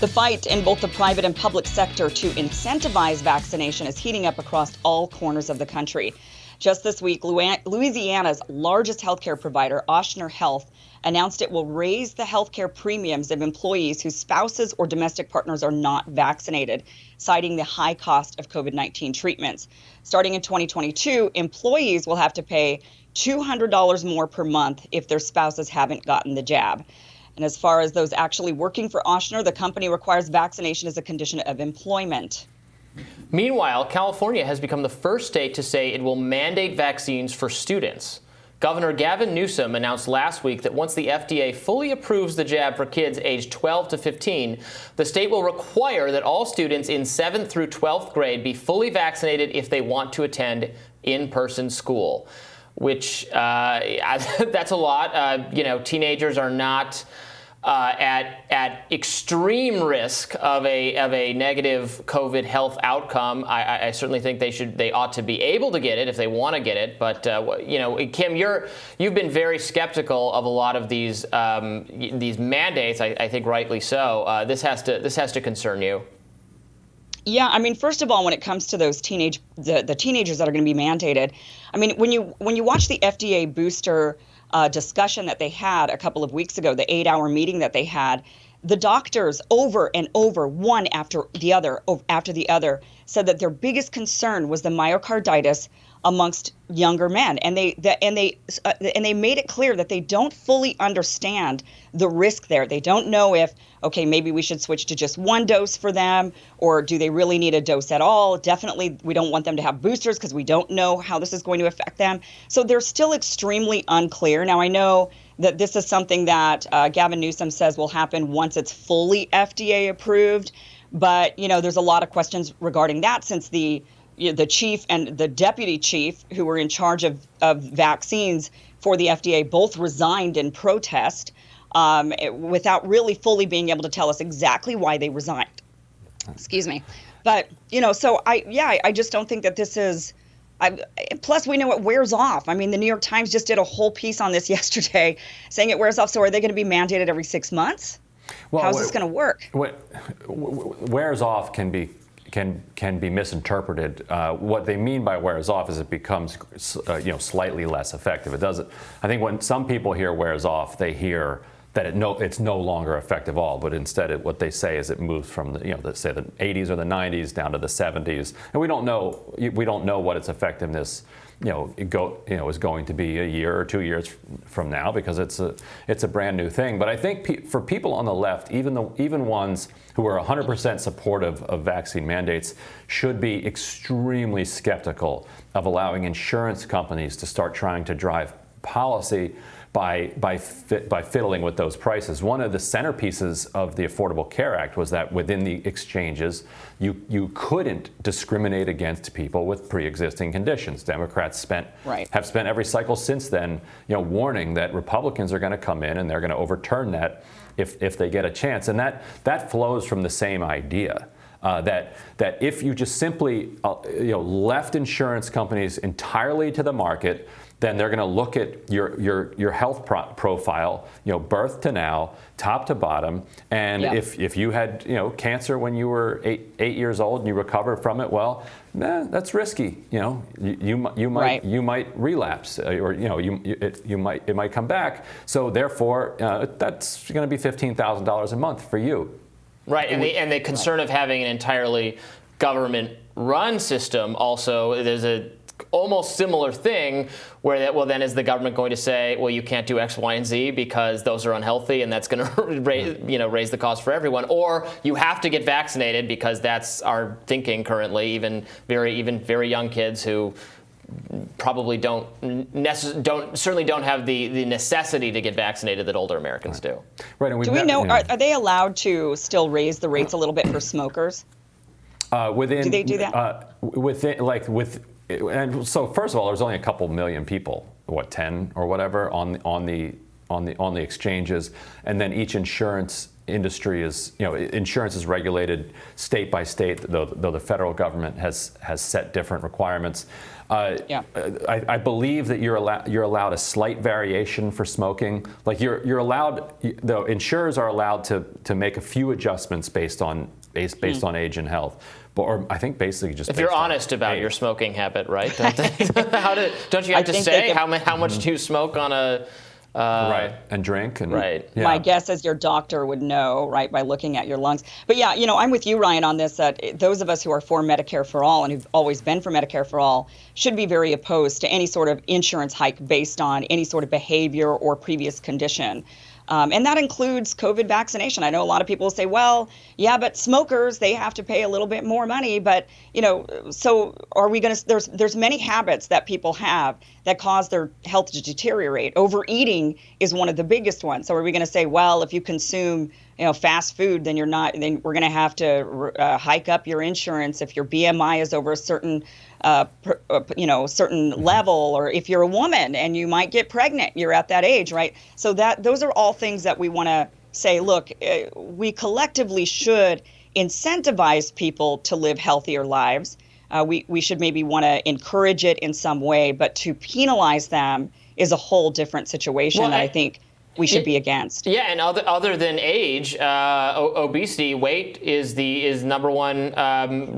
The fight in both the private and public sector to incentivize vaccination is heating up across all corners of the country. Just this week, Louisiana's largest healthcare provider, Ochsner Health, announced it will raise the healthcare premiums of employees whose spouses or domestic partners are not vaccinated, citing the high cost of COVID-19 treatments. Starting in 2022, employees will have to pay $200 more per month if their spouses haven't gotten the jab. And as far as those actually working for Ochsner, the company requires vaccination as a condition of employment. Meanwhile, California has become the first state to say it will mandate vaccines for students. Governor Gavin Newsom announced last week that once the FDA fully approves the jab for kids aged 12 to 15, the state will require that all students in 7th through 12th grade be fully vaccinated if they want to attend in-person school, which that's a lot. Teenagers are not at extreme risk of a negative COVID health outcome. I certainly think they ought to be able to get it if they want to get it. But Kim, you've been very skeptical of a lot of these mandates. I think rightly so. This has to concern you. Yeah, I mean, first of all, when it comes to those teenagers that are going to be mandated, I mean, when you watch the FDA booster discussion that they had a couple of weeks ago, the 8-hour meeting that they had, the doctors over and over, one after the other, said that their biggest concern was the myocarditis amongst younger men, and they made it clear that they don't fully understand the risk there. They don't know if, okay, maybe we should switch to just one dose for them, or do they really need a dose at all? Definitely, we don't want them to have boosters because we don't know how this is going to affect them. So they're still extremely unclear. Now, I know that this is something that Gavin Newsom says will happen once it's fully FDA approved, but there's a lot of questions regarding that, since the chief and the deputy chief who were in charge of vaccines for the FDA both resigned in protest without really fully being able to tell us exactly why they resigned. Excuse me. But, so I just don't think that this is. Plus, we know it wears off. I mean, the New York Times just did a whole piece on this yesterday saying it wears off. So are they going to be mandated every 6 months? Well, how's this going to work? Wears off can be misinterpreted. What they mean by wears off is it becomes slightly less effective. It doesn't. I think when some people hear wears off, they hear that it's no longer effective at all. But instead, what they say is it moves from the 80s or the 90s down to the 70s, and we don't know what its effectiveness is going to be a year or 2 years from now, because it's a brand new thing. But I think for people on the left, even ones who are 100% supportive of vaccine mandates, should be extremely skeptical of allowing insurance companies to start trying to drive policy by fiddling with those prices. One of the centerpieces of the Affordable Care Act was that within the exchanges, you couldn't discriminate against people with pre-existing conditions. Democrats have spent every cycle since then, warning that Republicans are going to come in and they're going to overturn that if they get a chance. And that flows from the same idea. That if you just simply left insurance companies entirely to the market, then they're going to look at your health profile, birth to now, top to bottom, and if you had cancer when you were eight years old and you recovered from it, well, that's risky. You might relapse, or it might come back. So therefore, that's going to be $15,000 a month for you. Right, and the concern of having an entirely government-run system also, there's a almost similar thing where then is the government going to say, well, you can't do X, Y, and Z because those are unhealthy and that's going to raise the cost for everyone, or you have to get vaccinated because that's our thinking currently, even very young kids who probably certainly don't have the necessity to get vaccinated that older Americans do. Right. And do we know, are they allowed to still raise the rates a little bit for smokers? Do they do that? And so first of all, there's only a couple million people, 10 or whatever, on the exchanges, and then each insurance industry is, insurance is regulated state by state, though the federal government has set different requirements. I believe that you're allowed a slight variation for smoking. Like you're allowed, though insurers are allowed to make a few adjustments based on age and health. Or I think basically just if you're honest about your smoking habit, right? Don't you have to say how much do you smoke on a right, and drink, and right. Yeah. My guess is your doctor would know, right, by looking at your lungs. But yeah, I'm with you, Ryan, on this, that those of us who are for Medicare for all and who've always been for Medicare for all should be very opposed to any sort of insurance hike based on any sort of behavior or previous condition. And that includes COVID vaccination. I know a lot of people say, well, yeah, but smokers, they have to pay a little bit more money. But, so are we going to, there's many habits that people have that cause their health to deteriorate. Overeating is one of the biggest ones. So are we going to say, well, if you consume, fast food, then then we're going to have to hike up your insurance if your BMI is over a certain certain level, or if you're a woman and you might get pregnant, you're at that age, right? So those are all things that we want to say, look, we collectively should incentivize people to live healthier lives. We should maybe want to encourage it in some way, but to penalize them is a whole different situation that I think we should be against. Yeah, and other than age, obesity, weight is number one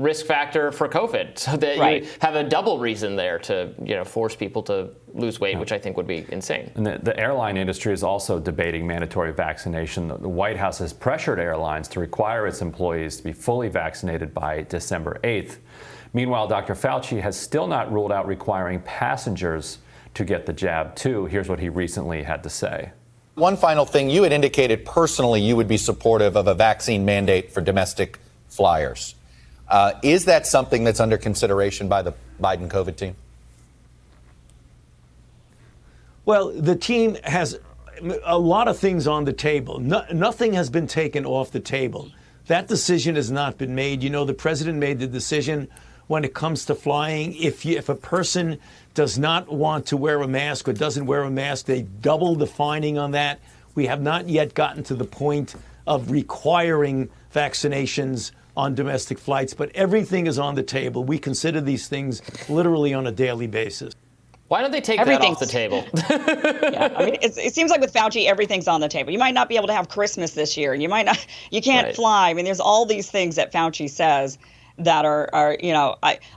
risk factor for COVID. So that you have a double reason there to force people to lose weight, which I think would be insane. And the airline industry is also debating mandatory vaccination. The White House has pressured airlines to require its employees to be fully vaccinated by December 8th. Meanwhile, Dr. Fauci has still not ruled out requiring passengers to get the jab too. Here's what he recently had to say. One final thing, you had indicated personally you would be supportive of a vaccine mandate for domestic flyers. Is that something that's under consideration by the Biden COVID team? Well, the team has a lot of things on the table. Nothing has been taken off the table. That decision has not been made. The president made the decision when it comes to flying. If a person does not want to wear a mask or doesn't wear a mask, they double the fining on that. We have not yet gotten to the point of requiring vaccinations on domestic flights, but everything is on the table. We consider these things literally on a daily basis. Why don't they take that off the table? Yeah, I mean, it seems like with Fauci, everything's on the table. You might not be able to have Christmas this year. You can't fly. I mean, there's all these things that Fauci says that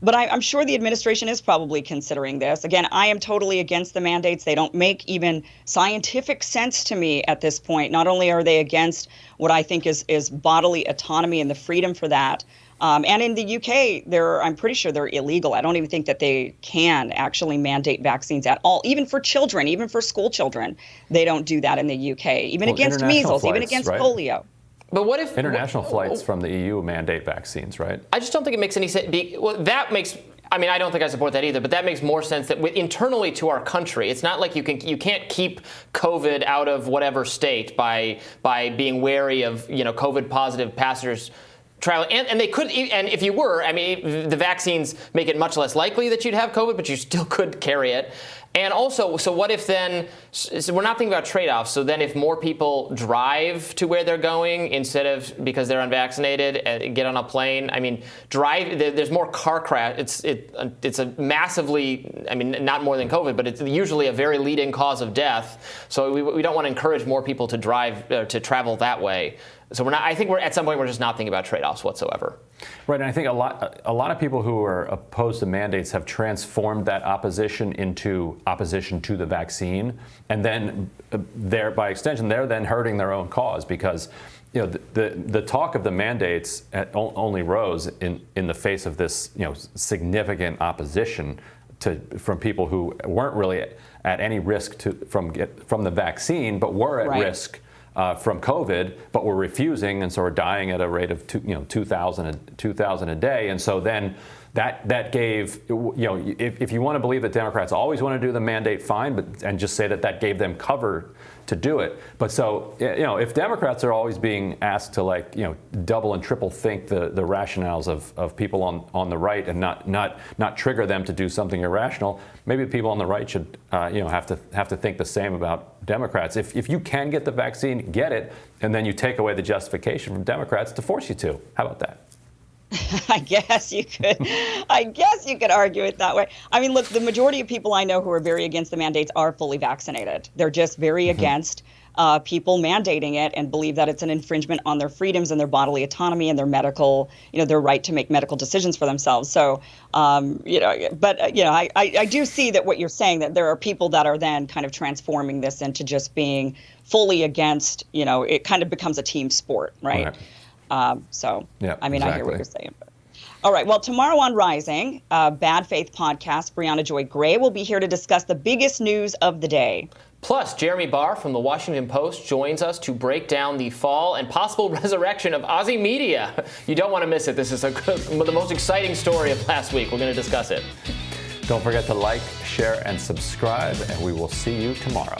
but I'm sure the administration is probably considering this. Again, I am totally against the mandates. They don't make even scientific sense to me at this point. Not only are they against what I think is bodily autonomy and the freedom for that, and in the UK, I'm pretty sure they're illegal. I don't even think that they can actually mandate vaccines at all, even for children, even for school children. They don't do that in the UK, even against measles, even against polio. But what if international flights from the EU mandate vaccines, right? I just don't think it makes any sense. I don't think I support that either, but that makes more sense that internally to our country, it's not like you can't keep COVID out of whatever state by being wary of COVID positive passengers traveling. And they could, and if you were, the vaccines make it much less likely that you'd have COVID, but you still could carry it. And also, so what if then, so we're not thinking about trade-offs, so then if more people drive to where they're going instead of because they're unvaccinated and get on a plane, there's more car crash. It's a massively, not more than COVID, but it's usually a very leading cause of death. So we don't want to encourage more people to to travel that way. So I think we're at some point we're just not thinking about trade-offs whatsoever. Right, and I think a lot of people who are opposed to mandates have transformed that opposition into opposition to the vaccine, and then by extension, they're then hurting their own cause because the talk of the mandates only rose in the face of this significant opposition from people who weren't really at any risk from the vaccine, but were at risk from COVID, but were refusing, and so are dying at a rate of 2,000 a day. And so then that gave, if you want to believe that Democrats always want to do the mandate, fine, and just say that gave them cover to do it. But so, if Democrats are always being asked to double and triple think the rationales of people on the right and not trigger them to do something irrational, maybe people on the right should have to think the same about Democrats. If you can get the vaccine, get it, and then you take away the justification from Democrats to force you to. How about that? I guess you could argue it that way. I mean, look, the majority of people I know who are very against the mandates are fully vaccinated. They're just very against people mandating it and believe that it's an infringement on their freedoms and their bodily autonomy and their medical, their right to make medical decisions for themselves. So, I do see that what you're saying, that there are people that are then kind of transforming this into just being fully against, it kind of becomes a team sport, right? Yeah, I mean, exactly. I hear what you're saying. But. All right. Well, tomorrow on Rising, Bad Faith podcast, Brianna Joy Gray will be here to discuss the biggest news of the day. Plus, Jeremy Barr from the Washington Post joins us to break down the fall and possible resurrection of Aussie media. You don't want to miss it. This is the most exciting story of last week. We're going to discuss it. Don't forget to like, share, and subscribe, and we will see you tomorrow.